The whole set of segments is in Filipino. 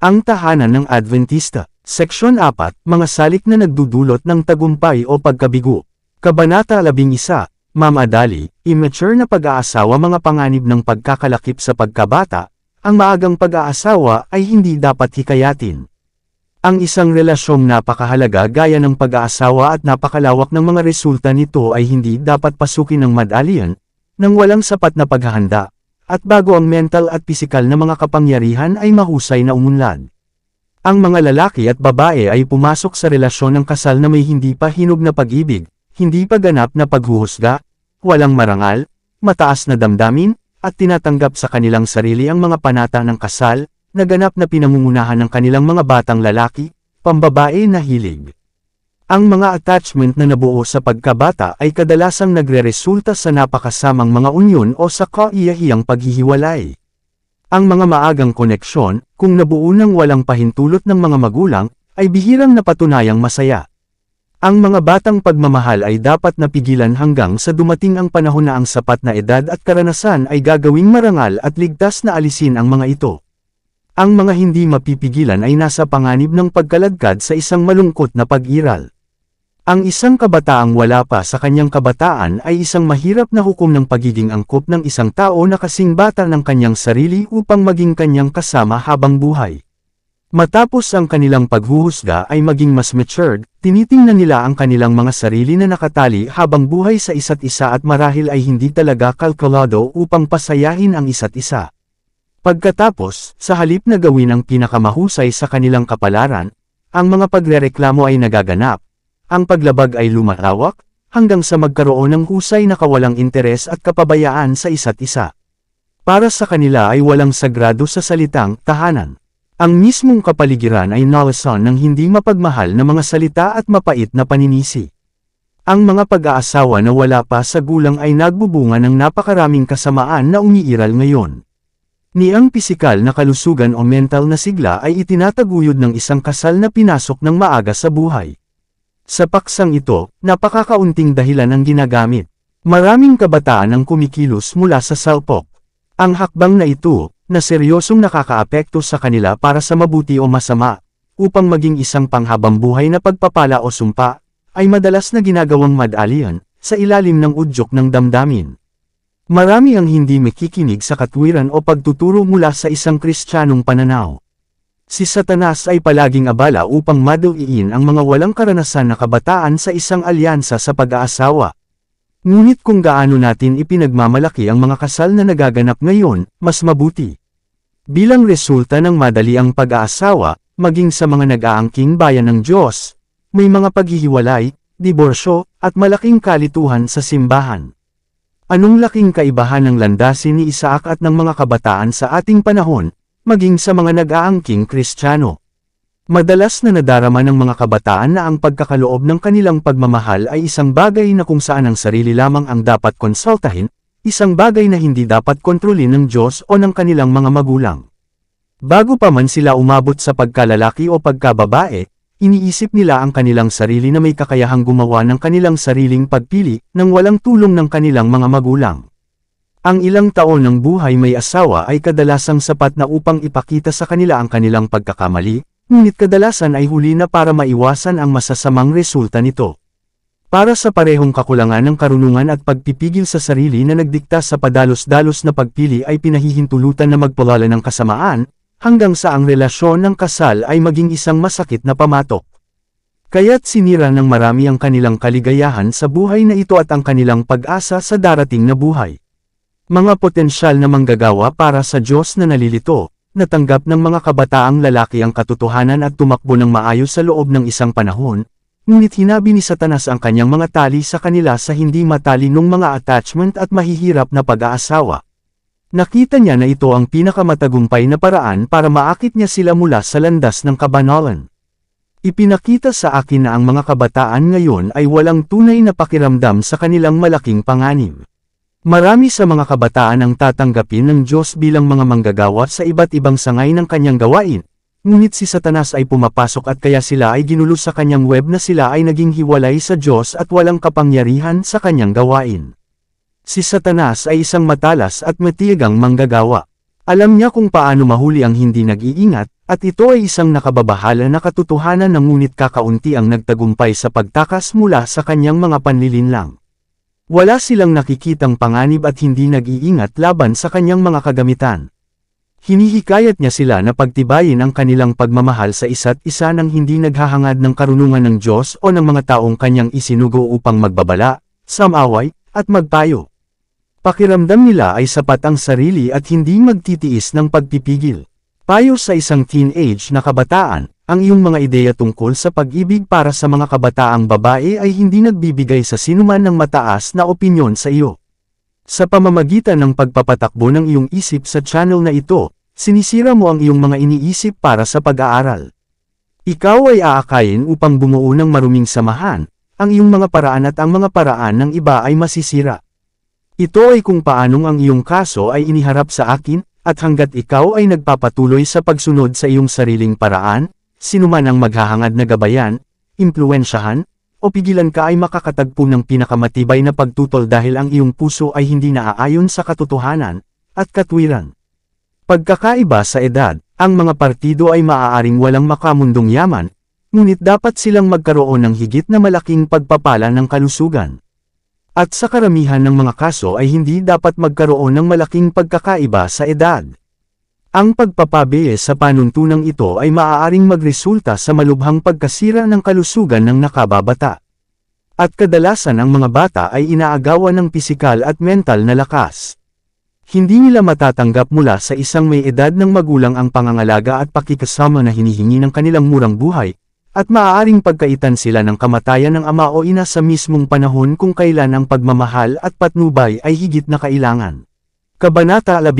Ang tahanan ng Adventista. Seksyon 4, Mga salik na nagdudulot ng tagumpay o pagkabigo. Kabanata 11, Mamadali, immature na pag-aasawa. Mga panganib ng pagkakalakip sa pagkabata. Ang maagang pag-aasawa ay hindi dapat hikayatin. Ang isang relasyong napakahalaga gaya ng pag-aasawa at napakalawak ng mga resulta nito ay hindi dapat pasukin ng madalian, nang walang sapat na paghahanda, at bago ang mental at pisikal na mga kapangyarihan ay mahusay na umunlad. Ang mga lalaki at babae ay pumasok sa relasyon ng kasal na may hindi pa hinog na pag-ibig, hindi pa ganap na paghuhusga, walang marangal, mataas na damdamin, at tinatanggap sa kanilang sarili ang mga panata ng kasal, na ganap na pinangungunahan ng kanilang mga batang lalaki, pambabae na hilig. Ang mga attachment na nabuo sa pagkabata ay kadalasang nagreresulta sa napakasamang mga unyon o sa kaiyahiyang paghihiwalay. Ang mga maagang koneksyon, kung nabuo ng walang pahintulot ng mga magulang, ay bihirang napatunayang masaya. Ang mga batang pagmamahal ay dapat napigilan hanggang sa dumating ang panahon na ang sapat na edad at karanasan ay gagawing marangal at ligtas na alisin ang mga ito. Ang mga hindi mapipigilan ay nasa panganib ng pagkaladkad sa isang malungkot na pag-iral. Ang isang kabataang wala pa sa kanyang kabataan ay isang mahirap na hukom ng pagiging angkop ng isang tao na kasing bata ng kanyang sarili upang maging kanyang kasama habang buhay. Matapos ang kanilang paghuhusga ay maging mas matured, tinitingnan nila ang kanilang mga sarili na nakatali habang buhay sa isa't isa at marahil ay hindi talaga kalkulado upang pasayahin ang isa't isa. Pagkatapos, sa halip na gawin ang pinakamahusay sa kanilang kapalaran, ang mga pagrereklamo ay nagaganap. Ang paglabag ay lumalawak, hanggang sa magkaroon ng husay na kawalang interes at kapabayaan sa isa't isa. Para sa kanila ay walang sagrado sa salitang tahanan. Ang mismong kapaligiran ay nalason ng hindi mapagmahal na mga salita at mapait na paninisi. Ang mga pag-aasawa na wala pa sa gulang ay nagbubunga ng napakaraming kasamaan na umiiral ngayon. Niyang pisikal na kalusugan o mental na sigla ay itinataguyod ng isang kasal na pinasok ng maaga sa buhay. Sa paksang ito, napakakaunting dahilan ang ginagamit. Maraming kabataan ang kumikilos mula sa salpok. Ang hakbang na ito, na seryosong nakakaapekto sa kanila para sa mabuti o masama, upang maging isang panghabang buhay na pagpapala o sumpa, ay madalas na ginagawang madalian, sa ilalim ng udyok ng damdamin. Marami ang hindi makikinig sa katwiran o pagtuturo mula sa isang Kristiyanong pananaw. Si Satanas ay palaging abala upang madaliin ang mga walang karanasan na kabataan sa isang alyansa sa pag-aasawa. Ngunit kung gaano natin ipinagmamalaki ang mga kasal na nagaganap ngayon, mas mabuti. Bilang resulta ng madali ang pag-aasawa, maging sa mga nag-aangking bayan ng Diyos, may mga paghihiwalay, diborsyo, at malaking kalituhan sa simbahan. Anong laking kaibahan ng landasin ni Isaac at ng mga kabataan sa ating panahon, maging sa mga nag-aangking Kristiyano. Madalas na nadarama ng mga kabataan na ang pagkakaloob ng kanilang pagmamahal ay isang bagay na kung saan ang sarili lamang ang dapat konsultahin, isang bagay na hindi dapat kontrolin ng Diyos o ng kanilang mga magulang. Bago pa man sila umabot sa pagkalalaki o pagkababae, iniisip nila ang kanilang sarili na may kakayahang gumawa ng kanilang sariling pagpili nang walang tulong ng kanilang mga magulang. Ang ilang taon ng buhay may asawa ay kadalasang sapat na upang ipakita sa kanila ang kanilang pagkakamali, ngunit kadalasan ay huli na para maiwasan ang masasamang resulta nito. Para sa parehong kakulangan ng karunungan at pagpipigil sa sarili na nagdikta sa padalos-dalos na pagpili ay pinahihintulutan na magpalala ng kasamaan, hanggang sa ang relasyon ng kasal ay maging isang masakit na pamatok. Kaya't sinira ng marami ang kanilang kaligayahan sa buhay na ito at ang kanilang pag-asa sa darating na buhay. Mga potensyal na manggagawa para sa Diyos na nalilito, natanggap ng mga kabataang lalaki ang katotohanan at tumakbo ng maayos sa loob ng isang panahon, ngunit hinabi ni Satanas ang kanyang mga tali sa kanila sa hindi matalinong mga attachment at mahihirap na pag-aasawa. Nakita niya na ito ang pinakamatagumpay na paraan para maakit niya sila mula sa landas ng kabanalan. Ipinakita sa akin na ang mga kabataan ngayon ay walang tunay na pakiramdam sa kanilang malaking panganib. Marami sa mga kabataan ang tatanggapin ng Diyos bilang mga manggagawa sa iba't ibang sangay ng kanyang gawain, ngunit si Satanas ay pumapasok at kaya sila ay ginulo sa kanyang web na sila ay naging hiwalay sa Diyos at walang kapangyarihan sa kanyang gawain. Si Satanas ay isang matalas at matiyagang manggagawa. Alam niya kung paano mahuli ang hindi nag-iingat, At ito ay isang nakababahala na katotohanan na ngunit kakaunti ang nagtagumpay sa pagtakas mula sa kanyang mga panlilinlang. Wala silang nakikitang panganib at hindi nag-iingat laban sa kanyang mga kagamitan. Hinihikayat niya sila na pagtibayin ang kanilang pagmamahal sa isa't isa nang hindi naghahangad ng karunungan ng Diyos o ng mga taong kanyang isinugo upang magbabala, samaway, at magpayo. Pakiramdam nila ay sapat ang sarili at hindi magtitiis ng pagpipigil. Payo sa isang teenage na kabataan, ang iyong mga ideya tungkol sa pag-ibig para sa mga kabataang babae ay hindi nagbibigay sa sinuman ng mataas na opinyon sa iyo. Sa pamamagitan ng pagpapatakbo ng iyong isip sa channel na ito, sinisira mo ang iyong mga iniisip para sa pag-aaral. Ikaw ay aakayin upang bumuo ng maruming samahan, ang iyong mga paraan at ang mga paraan ng iba ay masisira. Ito ay kung paanong ang iyong kaso ay iniharap sa akin, at hanggat ikaw ay nagpapatuloy sa pagsunod sa iyong sariling paraan, sinuman ang maghahangad na gabayan, impluwensyahan, o pigilan ka ay makakatagpo ng pinakamatibay na pagtutol dahil ang iyong puso ay hindi naaayon sa katotohanan at katwiran. Pagkakaiba sa edad, ang mga partido ay maaaring walang makamundong yaman, ngunit dapat silang magkaroon ng higit na malaking pagpapala ng kalusugan. At sa karamihan ng mga kaso ay hindi dapat magkaroon ng malaking pagkakaiba sa edad. Ang pagpapabiye sa panuntunang ito ay maaaring magresulta sa malubhang pagkasira ng kalusugan ng nakababata. At kadalasan ang mga bata ay inaagawan ng pisikal at mental na lakas. Hindi nila matatanggap mula sa isang may edad ng magulang ang pangangalaga at pakikasama na hinihingi ng kanilang murang buhay, at maaaring pagkaitan sila ng kamatayan ng ama o ina sa mismong panahon kung kailan ang pagmamahal at patnubay ay higit na kailangan. Kabanata 12,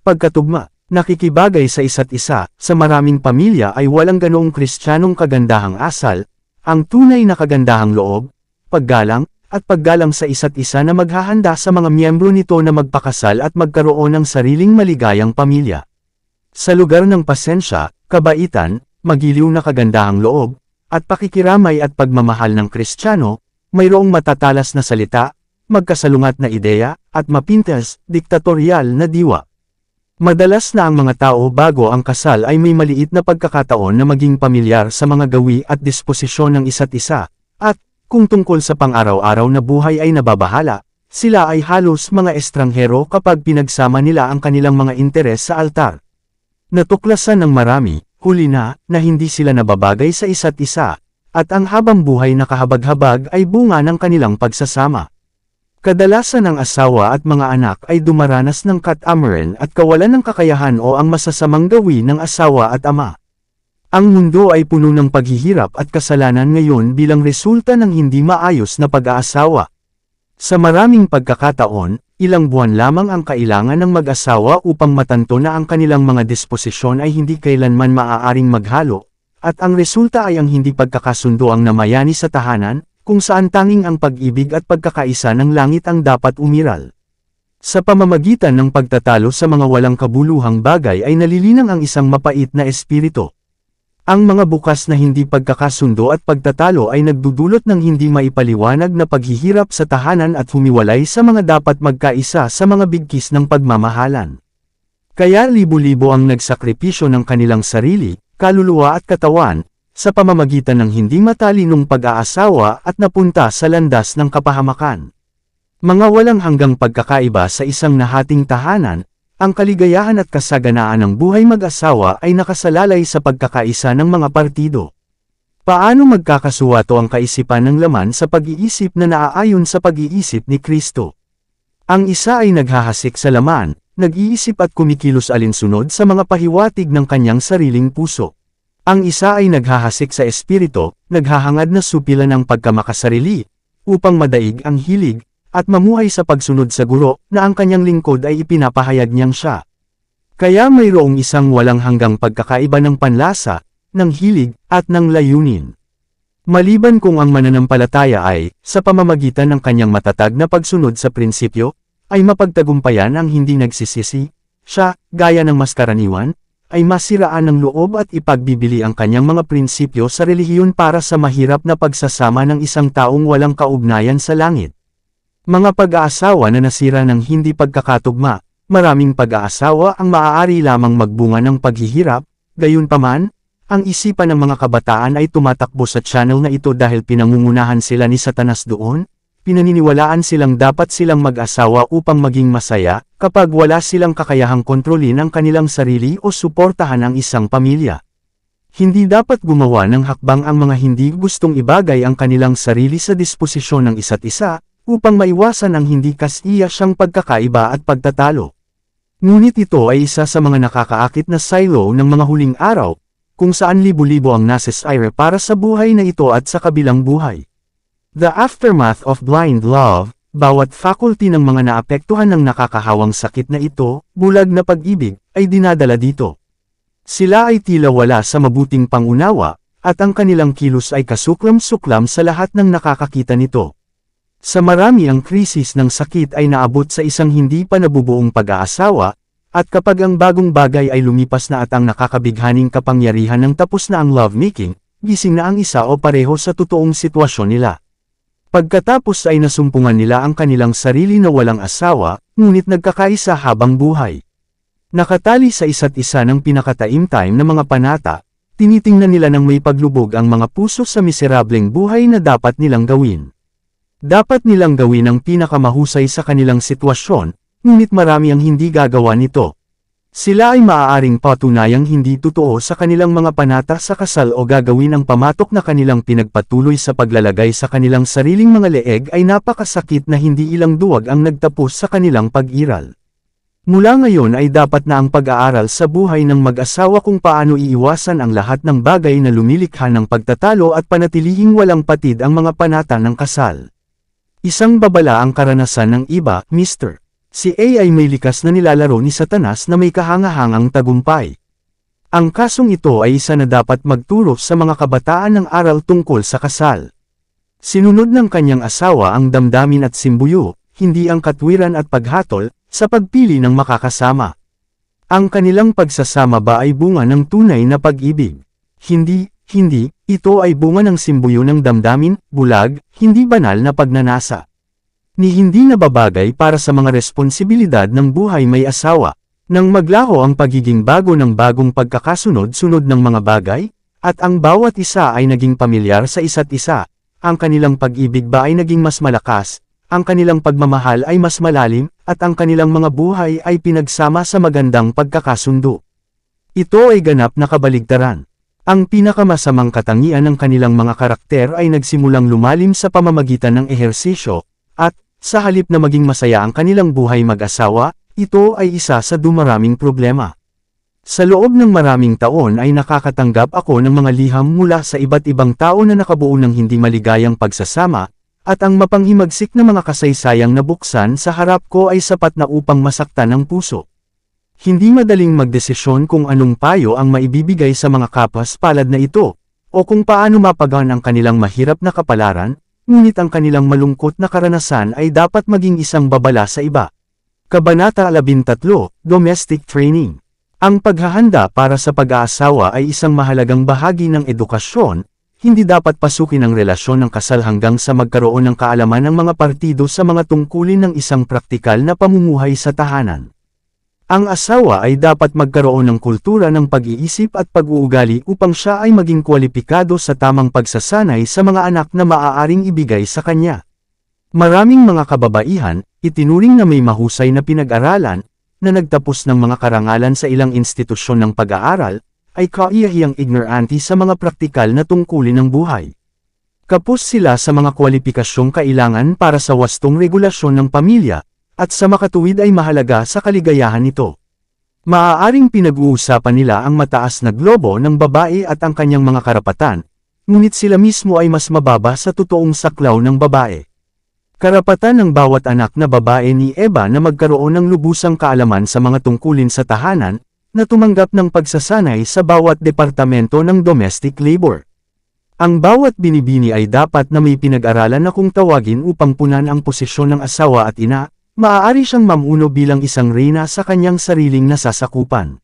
Pagkatugma. Nakikibagay sa isa't isa, sa maraming pamilya ay walang ganoong kristyanong kagandahang asal, ang tunay na kagandahang loob, paggalang, at paggalang sa isa't isa na maghahanda sa mga miyembro nito na magpakasal at magkaroon ng sariling maligayang pamilya. Sa lugar ng pasensya, kabaitan, magiliw na kagandahang loob, at pakikiramay at pagmamahal ng Kristiyano, mayroong matatalas na salita, magkasalungat na ideya, at mapintas, diktatorial na diwa. Madalas na ang mga tao bago ang kasal ay may maliit na pagkakataon na maging pamilyar sa mga gawi at disposisyon ng isa't isa, at, kung tungkol sa pang-araw-araw na buhay ay nababahala, sila ay halos mga estranghero kapag pinagsama nila ang kanilang mga interes sa altar. Natuklasan ng marami, huli na hindi sila nababagay sa isa't isa, at ang habang buhay na kahabag-habag ay bunga ng kanilang pagsasama. Kadalasan ang asawa at mga anak ay dumaranas ng katamaran at kawalan ng kakayahan o ang masasamang gawin ng asawa at ama. Ang mundo ay puno ng paghihirap at kasalanan ngayon bilang resulta ng hindi maayos na pag-aasawa. Sa maraming pagkakataon, ilang buwan lamang ang kailangan ng mag-asawa upang matanto na ang kanilang mga disposisyon ay hindi kailanman maaaring maghalo, at ang resulta ay ang hindi pagkakasundo ang namayani sa tahanan, kung saan tanging ang pag-ibig at pagkakaisa ng langit ang dapat umiral. Sa pamamagitan ng pagtatalo sa mga walang kabuluhang bagay ay nalilinang ang isang mapait na espiritu. Ang mga bukas na hindi pagkakasundo at pagtatalo ay nagdudulot ng hindi maipaliwanag na paghihirap sa tahanan at humiwalay sa mga dapat magkaisa sa mga bigkis ng pagmamahalan. Kaya libo-libo ang nagsakripisyo ng kanilang sarili, kaluluwa at katawan, sa pamamagitan ng hindi matalinong pag-aasawa at napunta sa landas ng kapahamakan. Mga walang hanggang pagkakaiba sa isang nahating tahanan, ang kaligayahan at kasaganaan ng buhay mag-asawa ay nakasalalay sa pagkakaisa ng mga partido. Paano magkakasuwato ang kaisipan ng laman sa pag-iisip na naaayon sa pag-iisip ni Kristo? Ang isa ay naghahasik sa laman, nag-iisip at kumikilos alinsunod sa mga pahiwatig ng kanyang sariling puso. Ang isa ay naghahasik sa espiritu, naghahangad na supilan ng pagkamakasarili, upang madaig ang hilig, at mamuhay sa pagsunod sa guro, na ang kanyang lingkod ay ipinapahayag niyang siya. Kaya mayroong isang walang hanggang pagkakaiba ng panlasa, ng hilig, at ng layunin. Maliban kung ang mananampalataya ay, sa pamamagitan ng kanyang matatag na pagsunod sa prinsipyo, ay mapagtagumpayan ang hindi nagsisisi, siya, gaya ng mas karaniwan, ay masiraan ng loob at ipagbibili ang kanyang mga prinsipyo sa relihiyon para sa mahirap na pagsasama ng isang taong walang kaugnayan sa langit. Mga pag-aasawa na nasira ng hindi pagkakatugma, maraming pag-aasawa ang maaari lamang magbunga ng paghihirap, Gayunpaman, ang isipan ng mga kabataan ay tumatakbo sa channel na ito dahil pinangungunahan sila ni Satanas doon, pinaniniwalaan silang dapat silang mag-asawa upang maging masaya, kapag wala silang kakayahang kontrolin ang kanilang sarili o suportahan ang isang pamilya. Hindi dapat gumawa ng hakbang ang mga hindi gustong ibagay ang kanilang sarili sa disposisyon ng isa't isa, upang maiwasan ang hindi kasiyang pagkakaiba at pagtatalo. Ngunit ito ay isa sa mga nakakaakit na silo ng mga huling araw, kung saan libo-libo ang nasesire para sa buhay na ito at sa kabilang buhay. The aftermath of blind love, bawat faculty ng mga naapektuhan ng nakakahawang sakit na ito, bulag na pag-ibig, ay dinadala dito. Sila ay tila wala sa mabuting pangunawa, at ang kanilang kilos ay kasuklam-suklam sa lahat ng nakakakita nito. Sa marami ang krisis ng sakit ay naabot sa isang hindi pa nabubuong pag-aasawa, at kapag ang bagong bagay ay lumipas na at ang nakakabighaning kapangyarihan ng tapos na ang lovemaking, gising na ang isa o pareho sa totoong sitwasyon nila. Pagkatapos ay nasumpungan nila ang kanilang sarili na walang asawa, ngunit nagkakaisa habang buhay. Nakatali sa isa't isa ng pinakataimtime na mga panata, tinitingnan nila ng may paglubog ang mga puso sa miserableng buhay na dapat nilang gawin. Dapat nilang gawin ang pinakamahusay sa kanilang sitwasyon, ngunit marami ang hindi gagawa nito. Sila ay maaaring patunayang hindi totoo sa kanilang mga panata sa kasal o gagawin ang pamatok na kanilang pinagpatuloy sa paglalagay sa kanilang sariling mga leeg ay napakasakit na hindi ilang duwag ang nagtapos sa kanilang pag-iral. Mula ngayon ay dapat na ang pag-aaral sa buhay ng mag-asawa kung paano iiwasan ang lahat ng bagay na lumilikha ng pagtatalo at panatilihing walang patid ang mga panata ng kasal. Isang babala ang karanasan ng iba, Mr. Si A ay may likas na nilalaro ni Satanas na may kahangahangang tagumpay. Ang kasong ito ay isa na dapat magturo sa mga kabataan ng aral tungkol sa kasal. Sinunod ng kanyang asawa ang damdamin at simbuyo, hindi ang katwiran at paghatol, sa pagpili ng makakasama. Ang kanilang pagsasama ba ay bunga ng tunay na pag-ibig? Hindi, ito ay bunga ng simbuyo ng damdamin, bulag, hindi banal na pagnanasa. Ni hindi nababagay para sa mga responsibilidad ng buhay may asawa, nang maglaho ang pagiging bago ng bagong pagkakasunod-sunod ng mga bagay, at ang bawat isa ay naging pamilyar sa isa't isa, ang kanilang pag-ibig ba ay naging mas malakas, ang kanilang pagmamahal ay mas malalim, at ang kanilang mga buhay ay pinagsama sa magandang pagkakasundo. Ito ay ganap na kabaligtaran. Ang pinakamasamang katangian ng kanilang mga karakter ay nagsimulang lumalim sa pamamagitan ng ehersisyo, at, sa halip na maging masaya ang kanilang buhay mag-asawa, ito ay isa sa dumaraming problema. Sa loob ng maraming taon ay nakakatanggap ako ng mga liham mula sa iba't ibang tao na nakabuo ng hindi maligayang pagsasama, at ang mapanghimagsik na mga kasaysayang nabuksan sa harap ko ay sapat na upang masaktan ang puso. Hindi madaling magdesisyon kung anong payo ang maibibigay sa mga kapas-palad na ito, o kung paano mapagaan ang kanilang mahirap na kapalaran, ngunit ang kanilang malungkot na karanasan ay dapat maging isang babala sa iba. Kabanata 13, Domestic Training. Ang paghahanda para sa pag-aasawa ay isang mahalagang bahagi ng edukasyon, hindi dapat pasukin ang relasyon ng kasal hanggang sa magkaroon ng kaalaman ng mga partido sa mga tungkulin ng isang praktikal na pamumuhay sa tahanan. Ang asawa ay dapat magkaroon ng kultura ng pag-iisip at pag-uugali upang siya ay maging kwalipikado sa tamang pagsasanay sa mga anak na maaaring ibigay sa kanya. Maraming mga kababaihan, itinuring na may mahusay na pinag-aralan, na nagtapos ng mga karangalan sa ilang institusyon ng pag-aaral, ay kaiyahiyang ignorante sa mga praktikal na tungkulin ng buhay. Kapos sila sa mga kwalipikasyong kailangan para sa wastong regulasyon ng pamilya, at sa makatuwid ay mahalaga sa kaligayahan nito. Maaaring pinag-uusapan nila ang mataas na globo ng babae at ang kanyang mga karapatan, ngunit sila mismo ay mas mababa sa totoong saklaw ng babae. Karapatan ng bawat anak na babae ni Eva na magkaroon ng lubusang kaalaman sa mga tungkulin sa tahanan, na tumanggap ng pagsasanay sa bawat departamento ng domestic labor. Ang bawat binibini ay dapat na may pinag-aralan na kung tawagin upang punan ang posisyon ng asawa at ina, maaari siyang mamuno bilang isang reyna sa kanyang sariling nasasakupan.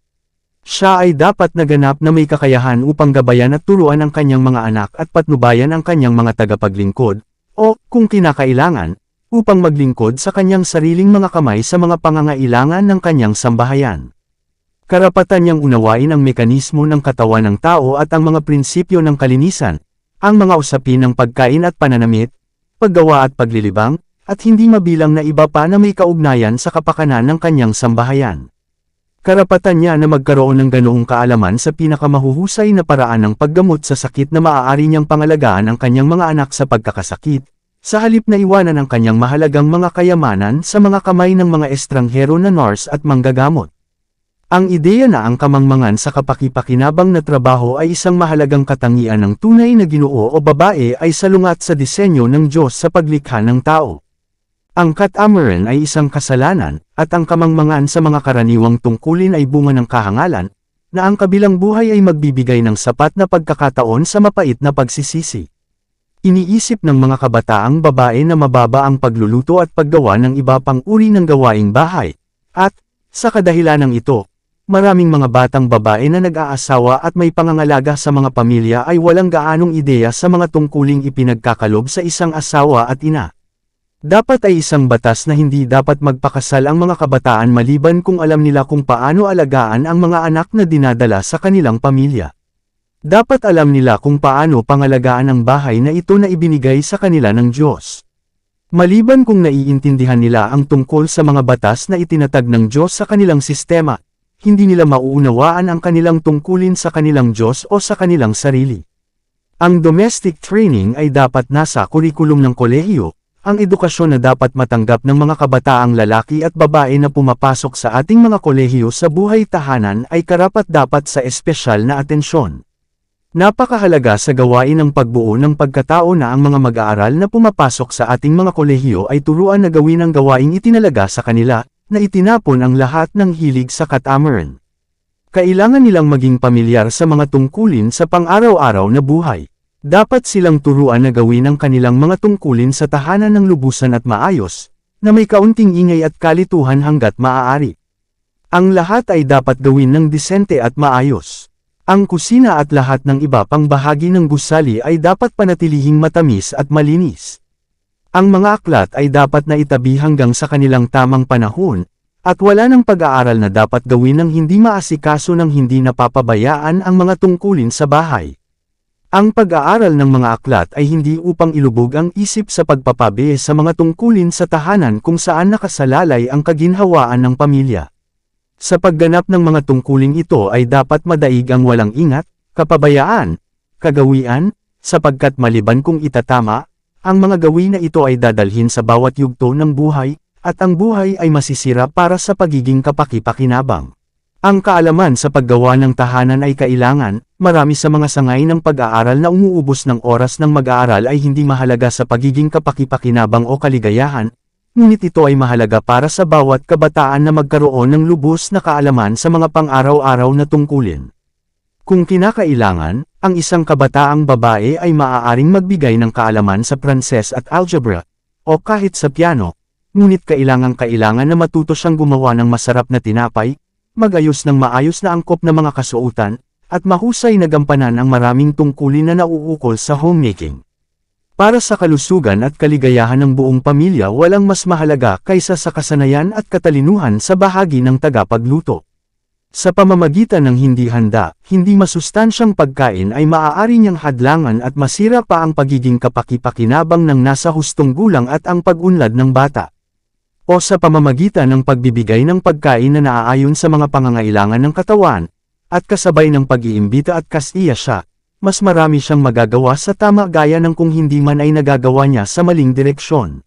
Siya ay dapat naganap na may kakayahan upang gabayan at turuan ang kanyang mga anak at patnubayan ang kanyang mga tagapaglingkod, o, kung kinakailangan, upang maglingkod sa kanyang sariling mga kamay sa mga pangangailangan ng kanyang sambahayan. Karapatan niyang unawain ang mekanismo ng katawan ng tao at ang mga prinsipyo ng kalinisan, ang mga usapin ng pagkain at pananamit, paggawa at paglilibang, at hindi mabilang na iba pa na may kaugnayan sa kapakanan ng kanyang sambahayan. Karapatan niya na magkaroon ng ganoong kaalaman sa pinakamahuhusay na paraan ng paggamot sa sakit na maaari niyang pangalagaan ang kanyang mga anak sa pagkakasakit, sa halip na iwanan ang kanyang mahalagang mga kayamanan sa mga kamay ng mga estranghero na nurse at manggagamot. Ang ideya na ang kamangmangan sa kapaki-pakinabang na trabaho ay isang mahalagang katangian ng tunay na Ginoo o babae ay salungat sa disenyo ng Diyos sa paglikha ng tao. Ang katamaran ay isang kasalanan, at ang kamangmangan sa mga karaniwang tungkulin ay bunga ng kahangalan, na ang kabilang buhay ay magbibigay ng sapat na pagkakataon sa mapait na pagsisisi. Iniisip ng mga kabataang babae na mababa ang pagluluto at paggawa ng iba pang uri ng gawaing bahay, at, sa kadahilanang ito, maraming mga batang babae na nag-aasawa at may pangangalaga sa mga pamilya ay walang gaanong ideya sa mga tungkuling ipinagkakalob sa isang asawa at ina. Dapat ay isang batas na hindi dapat magpakasal ang mga kabataan maliban kung alam nila kung paano alagaan ang mga anak na dinadala sa kanilang pamilya. Dapat alam nila kung paano pangalagaan ang bahay na ito na ibinigay sa kanila ng Diyos. Maliban kung naiintindihan nila ang tungkol sa mga batas na itinatag ng Diyos sa kanilang sistema, hindi nila mauunawaan ang kanilang tungkulin sa kanilang Diyos o sa kanilang sarili. Ang domestic training ay dapat nasa kurikulum ng kolehiyo. Ang edukasyon na dapat matanggap ng mga kabataang lalaki at babae na pumapasok sa ating mga kolehiyo sa buhay tahanan ay karapat-dapat sa espesyal na atensyon. Napakahalaga sa gawain ng pagbuo ng pagkatao na ang mga mag-aaral na pumapasok sa ating mga kolehiyo ay turuan na gawin ang gawaing itinalaga sa kanila, na itinapon ang lahat ng hilig sa katamaran. Kailangan nilang maging pamilyar sa mga tungkulin sa pang-araw-araw na buhay. Dapat silang turuan na gawin ang kanilang mga tungkulin sa tahanan ng lubusan at maayos, na may kaunting ingay at kalituhan hanggat maaari. Ang lahat ay dapat gawin ng disente at maayos. Ang kusina at lahat ng iba pang bahagi ng gusali ay dapat panatilihing matamis at malinis. Ang mga aklat ay dapat na itabi hanggang sa kanilang tamang panahon, at wala ng pag-aaral na dapat gawin ng hindi maasikaso ng hindi napapabayaan ang mga tungkulin sa bahay. Ang pag-aaral ng mga aklat ay hindi upang ilubog ang isip sa pagpapabe sa mga tungkulin sa tahanan kung saan nakasalalay ang kaginhawaan ng pamilya. Sa pagganap ng mga tungkuling ito ay dapat madaig ang walang ingat, kapabayaan, kagawian, sapagkat maliban kung itatama, ang mga gawin na ito ay dadalhin sa bawat yugto ng buhay, at ang buhay ay masisira para sa pagiging kapaki-pakinabang. Ang kaalaman sa paggawa ng tahanan ay kailangan. Marami sa mga sangay ng pag-aaral na umuubos ng oras ng mag-aaral ay hindi mahalaga sa pagiging kapaki-pakinabang o kaligayahan, ngunit ito ay mahalaga para sa bawat kabataan na magkaroon ng lubos na kaalaman sa mga pang-araw-araw na tungkulin. Kung kinakailangan, ang isang kabataang babae ay maaaring magbigay ng kaalaman sa Pranses at algebra, o kahit sa piano, ngunit kailangan na matuto siyang gumawa ng masarap na tinapay, magayos ng maayos na angkop na mga kasuotan, at mahusay na gampanan ang maraming tungkulin na nauukol sa homemaking. Para sa kalusugan at kaligayahan ng buong pamilya, walang mas mahalaga kaysa sa kasanayan at katalinuhan sa bahagi ng tagapagluto. Sa pamamagitan ng hindi handa, hindi masustansyang pagkain ay maaari niyang hadlangan at masira pa ang pagiging kapaki-pakinabang ng nasa hustong gulang at ang pag-unlad ng bata. O sa pamamagitan ng pagbibigay ng pagkain na naaayon sa mga pangangailangan ng katawan, at kasabay ng pag-iimbita at kasiya siya, mas marami siyang magagawa sa tama gaya ng kung hindi man ay nagagawa niya sa maling direksyon.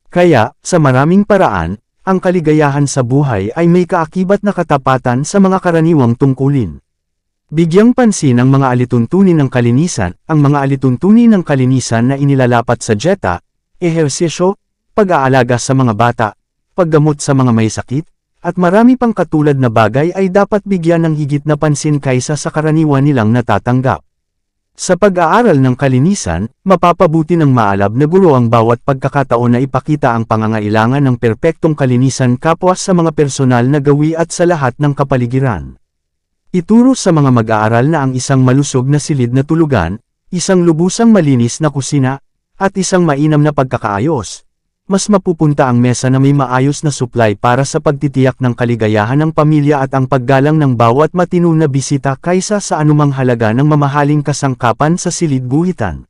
Kaya, sa maraming paraan, ang kaligayahan sa buhay ay may kaakibat na katapatan sa mga karaniwang tungkulin. Bigyang pansin ang mga alituntunin ng kalinisan, ang mga alituntunin ng kalinisan na inilalapat sa dieta, ehersisyo, pag-aalaga sa mga bata, paggamot sa mga may sakit, at marami pang katulad na bagay ay dapat bigyan ng higit na pansin kaysa sa karaniwan nilang natatanggap. Sa pag-aaral ng kalinisan, mapapabuti ng maalab na guro ang bawat pagkakataon na ipakita ang pangangailangan ng perpektong kalinisan kapwa sa mga personal na gawi at sa lahat ng kapaligiran. Ituro sa mga mag-aaral na ang isang malusog na silid na tulugan, isang lubusang malinis na kusina, at isang mainam na pagkakaayos, mas mapupunta ang mesa na may maayos na supply para sa pagtitiyak ng kaligayahan ng pamilya at ang paggalang ng bawat matino na bisita kaysa sa anumang halaga ng mamahaling kasangkapan sa silid-guhitan.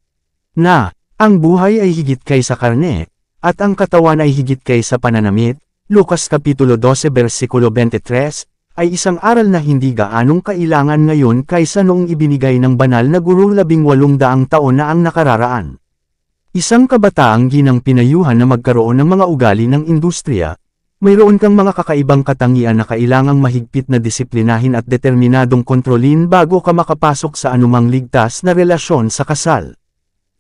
Ang buhay ay higit kaysa karne, at ang katawan ay higit kaysa pananamit, Lucas Kapitulo 12 versikulo 23, ay isang aral na hindi gaanong kailangan ngayon kaysa noong ibinigay ng banal na guro 1800 taon na ang nakararaan. Isang kabataang ginang pinayuhan na magkaroon ng mga ugali ng industriya, mayroon kang mga kakaibang katangian na kailangang mahigpit na disiplinahin at determinadong kontrolin bago ka makapasok sa anumang ligtas na relasyon sa kasal.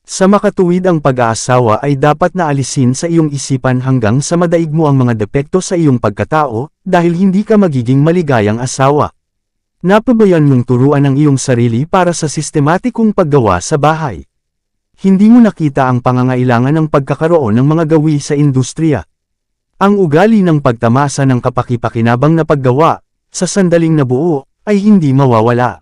Sa makatuwid ang pag-aasawa ay dapat na alisin sa iyong isipan hanggang sa madaig mo ang mga depekto sa iyong pagkatao, dahil hindi ka magiging maligayang asawa. Napabayan mong turuan ang iyong sarili para sa sistematikong paggawa sa bahay. Hindi mo nakita ang pangangailangan ng pagkakaroon ng mga gawi sa industriya. Ang ugali ng pagtamasa ng kapakipakinabang na paggawa, sa sandaling nabuo, ay hindi mawawala.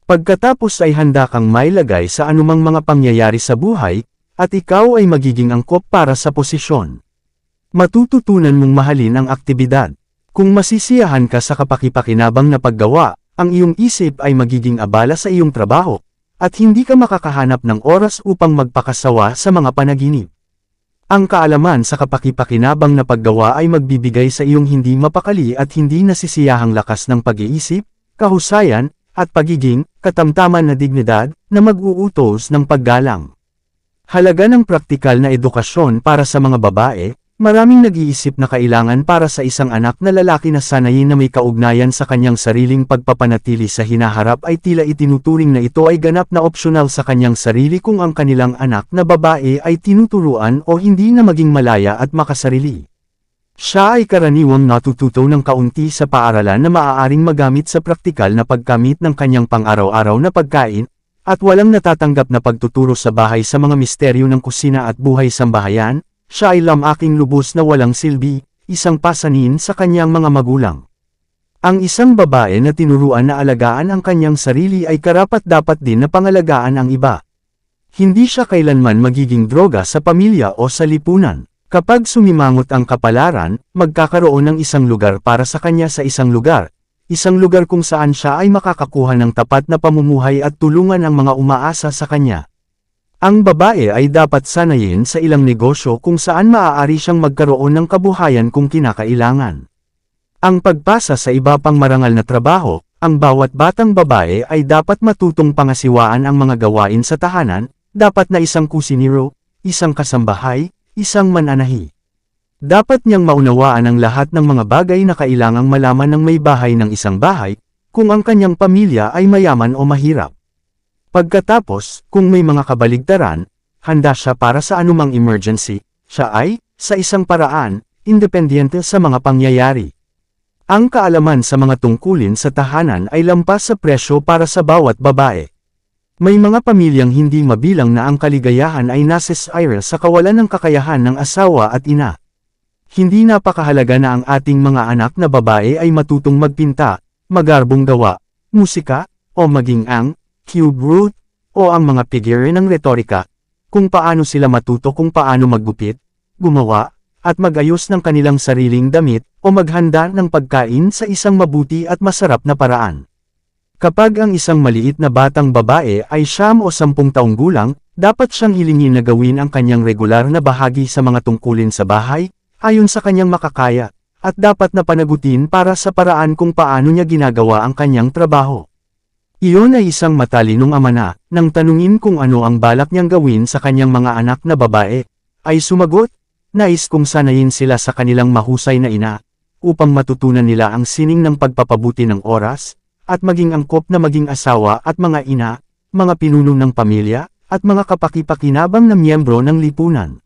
Pagkatapos ay handa kang mailagay sa anumang mga pangyayari sa buhay, at ikaw ay magiging angkop para sa posisyon. Matututunan mong mahalin ang aktibidad. Kung masisiyahan ka sa kapakipakinabang na paggawa, ang iyong isip ay magiging abala sa iyong trabaho, at hindi ka makakahanap ng oras upang magpakasawa sa mga panaginip. Ang kaalaman sa kapakipakinabang na paggawa ay magbibigay sa iyong hindi mapakali at hindi nasisiyahang lakas ng pag-iisip, kahusayan, at pagiging katamtaman na dignidad na mag-uutos ng paggalang. Halaga ng praktikal na edukasyon para sa mga babae. Maraming nag-iisip na kailangan para sa isang anak na lalaki na sanayin na may kaugnayan sa kanyang sariling pagpapanatili sa hinaharap ay tila itinuturing na ito ay ganap na opsyonal sa kanyang sarili kung ang kanilang anak na babae ay tinuturuan o hindi na maging malaya at makasarili. Siya ay karaniwang natututo ng kaunti sa paaralan na maaaring magamit sa praktikal na pagkamit ng kanyang pang-araw-araw na pagkain, at walang natatanggap na pagtuturo sa bahay sa mga misteryo ng kusina at buhay sambahayan. Siya ay lamaking lubos na walang silbi, isang pasanin sa kanyang mga magulang. Ang isang babae na tinuruan na alagaan ang kanyang sarili ay karapat-dapat din na pangalagaan ang iba. Hindi siya kailanman magiging droga sa pamilya o sa lipunan. Kapag sumimangot ang kapalaran, magkakaroon ng isang lugar para sa kanya sa isang lugar kung saan siya ay makakakuha ng tapat na pamumuhay at tulungan ang mga umaasa sa kanya. Ang babae ay dapat sanayin sa ilang negosyo kung saan maaari siyang magkaroon ng kabuhayan kung kinakailangan. Ang pagpasa sa iba pang marangal na trabaho, ang bawat batang babae ay dapat matutong pangasiwaan ang mga gawain sa tahanan, dapat na isang kusinero, isang kasambahay, isang mananahi. Dapat niyang maunawaan ang lahat ng mga bagay na kailangang malaman ng may bahay ng isang bahay, kung ang kanyang pamilya ay mayaman o mahirap. Pagkatapos, kung may mga kabaligtaran, handa siya para sa anumang emergency. Siya ay, sa isang paraan, independente sa mga pangyayari. Ang kaalaman sa mga tungkulin sa tahanan ay lampas sa presyo para sa bawat babae. May mga pamilyang hindi mabilang na ang kaligayahan ay nasisira sa kawalan ng kakayahan ng asawa at ina. Hindi napakahalaga na ang ating mga anak na babae ay matutong magpinta, magarbong gawa, musika, o maging ang cube root, o ang mga figure ng retorika, kung paano sila matuto kung paano maggupit, gumawa, at magayos ng kanilang sariling damit, o maghanda ng pagkain sa isang mabuti at masarap na paraan. Kapag ang isang maliit na batang babae ay 9 o 10 taong gulang, dapat siyang hilingin na gawin ang kanyang regular na bahagi sa mga tungkulin sa bahay, ayon sa kanyang makakaya, at dapat na panagutin para sa paraan kung paano niya ginagawa ang kanyang trabaho. Iyon ay isang matalinong ama na, nang tanungin kung ano ang balak niyang gawin sa kanyang mga anak na babae, ay sumagot, nais kong sanayin sila sa kanilang mahusay na ina, upang matutunan nila ang sining ng pagpapabuti ng oras, at maging angkop na maging asawa at mga ina, mga pinuno ng pamilya, at mga kapakipakinabang na miyembro ng lipunan.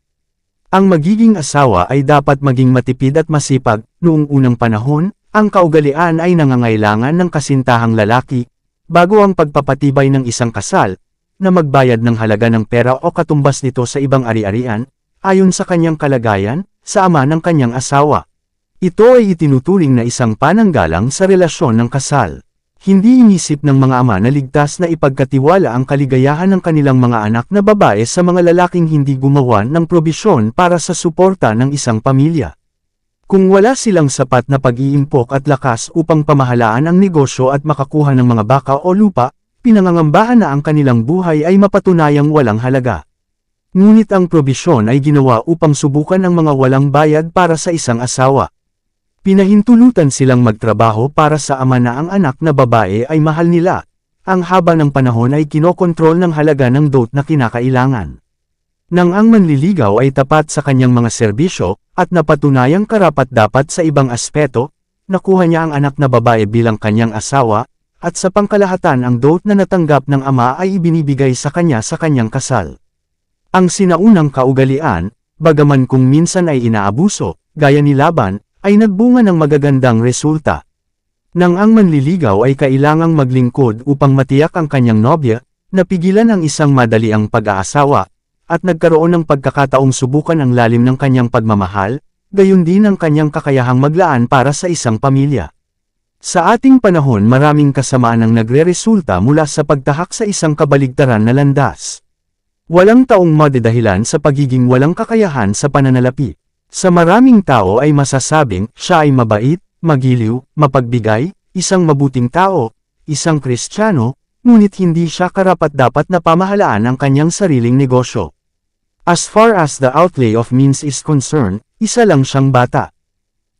Ang magiging asawa ay dapat maging matipid at masipag. Noong unang panahon, ang kaugalian ay nangangailangan ng kasintahang lalaki, bago ang pagpapatibay ng isang kasal, na magbayad ng halaga ng pera o katumbas nito sa ibang ari-arian, ayon sa kanyang kalagayan, sa ama ng kanyang asawa. Ito ay itinuturing na isang pananggalang sa relasyon ng kasal. Hindi inisip ng mga ama na ligtas na ipagkatiwala ang kaligayahan ng kanilang mga anak na babae sa mga lalaking hindi gumawa ng probisyon para sa suporta ng isang pamilya. Kung wala silang sapat na pag-iimpok at lakas upang pamahalaan ang negosyo at makakuha ng mga baka o lupa, pinangangambahan na ang kanilang buhay ay mapatunayang walang halaga. Ngunit ang probisyon ay ginawa upang subukan ang mga walang bayad para sa isang asawa. Pinahintulutan silang magtrabaho para sa ama na ang anak na babae ay mahal nila. Ang haba ng panahon ay kinokontrol ng halaga ng dote na kinakailangan. Nang ang manliligaw ay tapat sa kanyang mga serbisyo, at napatunayang karapat-dapat sa ibang aspeto, nakuha niya ang anak na babae bilang kanyang asawa, at sa pangkalahatan ang dote na natanggap ng ama ay ibinibigay sa kanyang kasal. Ang sinaunang kaugalian, bagaman kung minsan ay inaabuso, gaya ni Laban, ay nagbunga ng magagandang resulta. Nang ang manliligaw ay kailangang maglingkod upang matiyak ang kanyang nobya, napigilan ang isang madaliang pag-aasawa, at nagkaroon ng pagkakataong subukan ang lalim ng kanyang pagmamahal, gayon din ang kanyang kakayahang maglaan para sa isang pamilya. Sa ating panahon maraming kasamaan ang nagre-resulta mula sa pagtahak sa isang kabaligtaran na landas. Walang taong madahilan sa pagiging walang kakayahan sa pananalapi. Sa maraming tao ay masasabing, siya ay mabait, magiliw, mapagbigay, isang mabuting tao, isang Kristiyano, ngunit hindi siya karapat-dapat na pamahalaan ang kanyang sariling negosyo. As far as the outlay of means is concerned, isa lang siyang bata.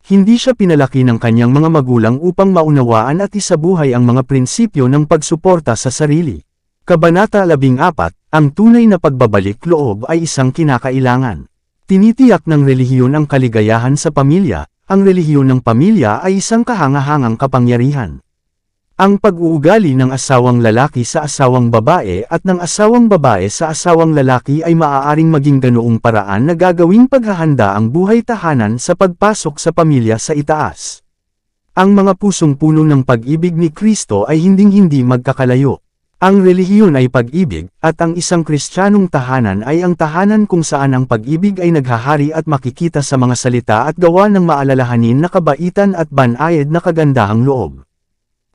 Hindi siya pinalaki ng kanyang mga magulang upang maunawaan at isabuhay ang mga prinsipyo ng pagsuporta sa sarili. Kabanata 14, ang tunay na pagbabalik loob ay isang kinakailangan. Tinitiyak ng relihiyon ang kaligayahan sa pamilya, ang relihiyon ng pamilya ay isang kahangahangang kapangyarihan. Ang pag-uugali ng asawang lalaki sa asawang babae at ng asawang babae sa asawang lalaki ay maaaring maging ganoong paraan na gagawing paghahanda ang buhay tahanan sa pagpasok sa pamilya sa itaas. Ang mga pusong puno ng pag-ibig ni Kristo ay hinding-hindi magkakalayo. Ang relihiyon ay pag-ibig, at ang isang Kristiyanong tahanan ay ang tahanan kung saan ang pag-ibig ay naghahari at makikita sa mga salita at gawa ng maalalahanin na kabaitan at banayad na kagandahang loob.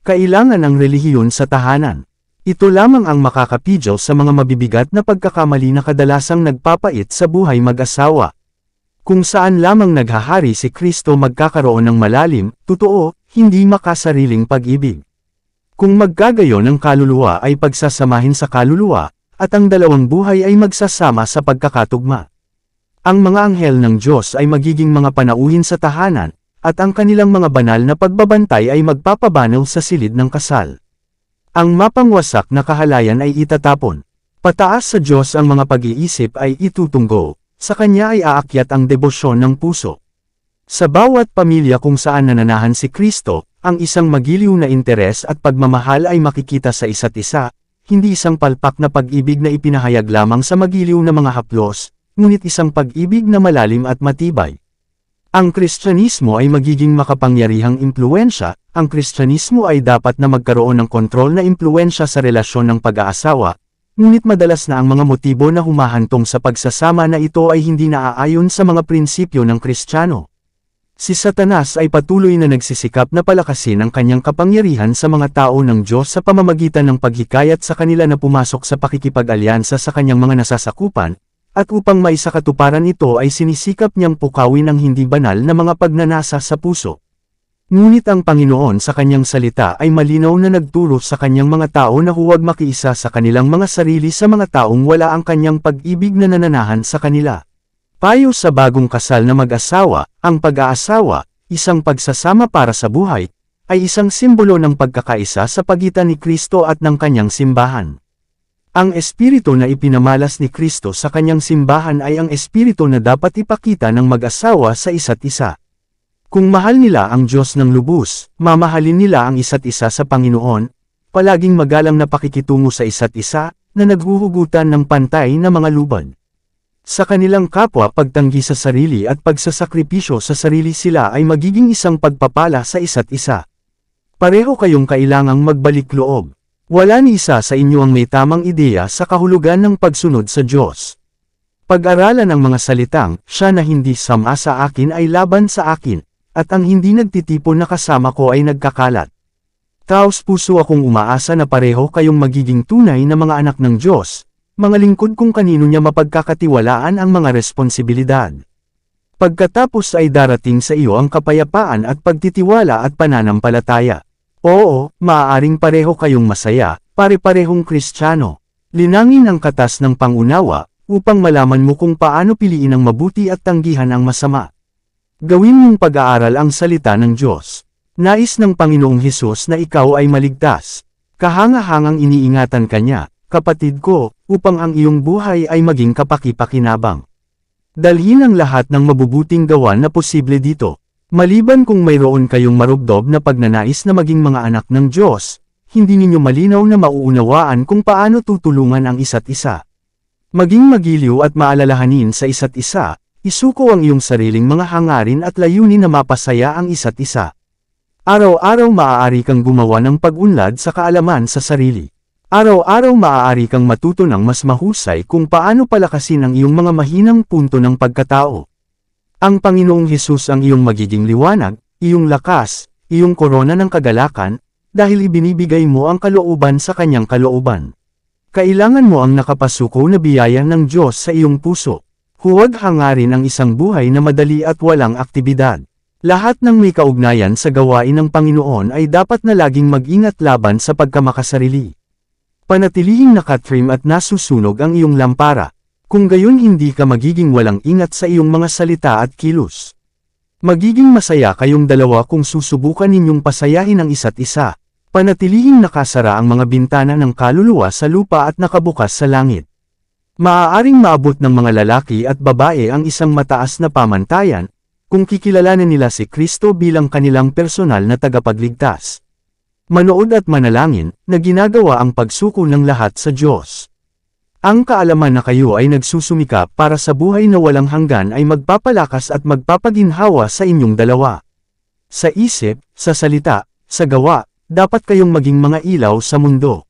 Kailangan ang relihiyon sa tahanan. Ito lamang ang makakapigil sa mga mabibigat na pagkakamali na kadalasang nagpapait sa buhay mag-asawa. Kung saan lamang naghahari si Kristo magkakaroon ng malalim, totoo, hindi makasariling pag-ibig. Kung magkagayon ng kaluluwa ay pagsasamahin sa kaluluwa, at ang dalawang buhay ay magsasama sa pagkakatugma. Ang mga anghel ng Diyos ay magiging mga panauhin sa tahanan, at ang kanilang mga banal na pagbabantay ay magpapabanaw sa silid ng kasal. Ang mapangwasak na kahalayan ay itatapon. Pataas sa Diyos ang mga pag-iisip ay itutunggo, sa Kanya ay aakyat ang debosyon ng puso. Sa bawat pamilya kung saan nananahan si Kristo, ang isang magiliw na interes at pagmamahal ay makikita sa isa't isa, hindi isang palpak na pag-ibig na ipinahayag lamang sa magiliw na mga haplos, ngunit isang pag-ibig na malalim at matibay. Ang Kristyanismo ay magiging makapangyarihang impluwensya, ang Kristyanismo ay dapat na magkaroon ng kontrol na impluwensya sa relasyon ng pag-aasawa, ngunit madalas na ang mga motibo na humahantong sa pagsasama na ito ay hindi naaayon sa mga prinsipyo ng Kristiyano. Si Satanas ay patuloy na nagsisikap na palakasin ang kanyang kapangyarihan sa mga tao ng Diyos sa pamamagitan ng paghikayat sa kanila na pumasok sa pakikipag-alyansa sa kanyang mga nasasakupan, at upang maisakatuparan ito ay sinisikap niyang pukawin ang hindi banal na mga pagnanasa sa puso. Ngunit ang Panginoon sa kanyang salita ay malinaw na nagturo sa kanyang mga tao na huwag makiisa sa kanilang mga sarili sa mga taong wala ang kanyang pag-ibig na nananahan sa kanila. Payo sa bagong kasal na mag-asawa, ang pag-aasawa, isang pagsasama para sa buhay, ay isang simbolo ng pagkakaisa sa pagitan ni Kristo at ng kanyang simbahan. Ang espiritu na ipinamalas ni Kristo sa kanyang simbahan ay ang espiritu na dapat ipakita ng mag-asawa sa isa't isa. Kung mahal nila ang Diyos ng lubos, mamahalin nila ang isa't isa sa Panginoon, palaging magalang na pakikitungo sa isa't isa, na naghuhugutan ng pantay na mga lubad. Sa kanilang kapwa pagtanggi sa sarili at pagsasakripisyo sa sarili sila ay magiging isang pagpapala sa isa't isa. Pareho kayong kailangang magbalik loob. Wala ni isa sa inyo ang may tamang ideya sa kahulugan ng pagsunod sa Diyos. Pag-aralan ang mga salitang, siya na hindi sama sa akin ay laban sa akin, at ang hindi nagtitipon na kasama ko ay nagkakalat. Taos-puso akong umaasa na pareho kayong magiging tunay na mga anak ng Diyos, mga lingkod kung kanino niya mapagkakatiwalaan ang mga responsibilidad. Pagkatapos ay darating sa iyo ang kapayapaan at pagtitiwala at pananampalataya. Oo, maaaring pareho kayong masaya, pare-parehong Kristiyano. Linangin ang katas ng pangunawa, upang malaman mo kung paano piliin ang mabuti at tanggihan ang masama. Gawin mong pag-aaral ang salita ng Diyos. Nais ng Panginoong Hesus na ikaw ay maligtas. Kahanga-hangang iniingatan ka niya, kapatid ko, upang ang iyong buhay ay maging kapaki-pakinabang. Dalhin ang lahat ng mabubuting gawa na posible dito. Maliban kung mayroon kayong marubdob na pagnanais na maging mga anak ng Diyos, hindi ninyo malinaw na mauunawaan kung paano tutulungan ang isa't isa. Maging magiliw at maalalahanin sa isa't isa, isuko ang iyong sariling mga hangarin at layunin na mapasaya ang isa't isa. Araw-araw maaari kang gumawa ng pag-unlad sa kaalaman sa sarili. Araw-araw maaari kang matuto ng mas mahusay kung paano palakasin ang iyong mga mahinang punto ng pagkatao. Ang Panginoong Hesus ang iyong magiging liwanag, iyong lakas, iyong korona ng kagalakan, dahil ibinibigay mo ang kalooban sa kanyang kalooban. Kailangan mo ang nakapasuko na biyaya ng Diyos sa iyong puso. Huwag hangarin ang isang buhay na madali at walang aktibidad. Lahat ng may kaugnayan sa gawain ng Panginoon ay dapat na laging mag-ingat laban sa pagkamakasarili. Panatilihing nakatrim at nasusunog ang iyong lampara. Kung gayon hindi ka magiging walang ingat sa iyong mga salita at kilos. Magiging masaya kayong dalawa kung susubukan ninyong pasayahin ang isa't isa. Panatilihing nakasara ang mga bintana ng kaluluwa sa lupa at nakabukas sa langit. Maaaring maabot ng mga lalaki at babae ang isang mataas na pamantayan, kung kikilalanin nila si Kristo bilang kanilang personal na tagapagligtas. Manood at manalangin, na ginagawa ang pagsuko ng lahat sa Diyos. Ang kaalaman na kayo ay nagsusumikap para sa buhay na walang hanggan ay magpapalakas at magpapaginhawa sa inyong dalawa. Sa isip, sa salita, sa gawa, dapat kayong maging mga ilaw sa mundo.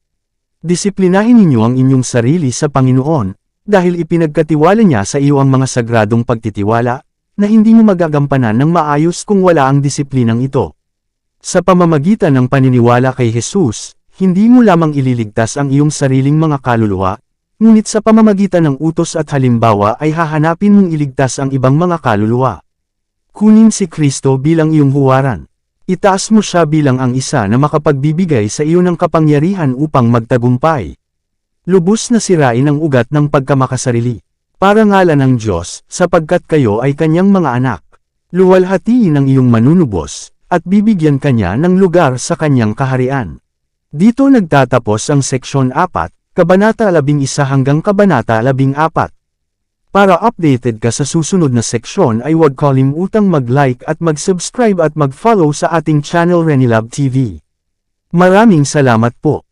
Disiplinahin ninyo ang inyong sarili sa Panginoon, dahil ipinagkatiwala niya sa iyo ang mga sagradong pagtitiwala, na hindi mo magagampanan ng maayos kung wala ang disiplinang ito. Sa pamamagitan ng paniniwala kay Hesus, hindi mo lamang ililigtas ang iyong sariling mga kaluluwa, ngunit sa pamamagitan ng utos at halimbawa ay hahanapin mong iligtas ang ibang mga kaluluwa. Kunin si Kristo bilang iyong huwaran. Itaas mo siya bilang ang isa na makapagbibigay sa iyo ng kapangyarihan upang magtagumpay. Lubos na sirain ang ugat ng pagkamakasarili. Para ngalan ng Diyos, sapagkat kayo ay kanyang mga anak. Luwalhatiin ang iyong manunubos, at bibigyan kanya ng lugar sa kanyang kaharian. Dito nagtatapos ang seksyon 4, Kabanata 11 hanggang Kabanata 14. Para updated ka sa susunod na seksyon ay huwag kalimutang mag-like at mag-subscribe at mag-follow sa ating channel Renilab TV. Maraming salamat po.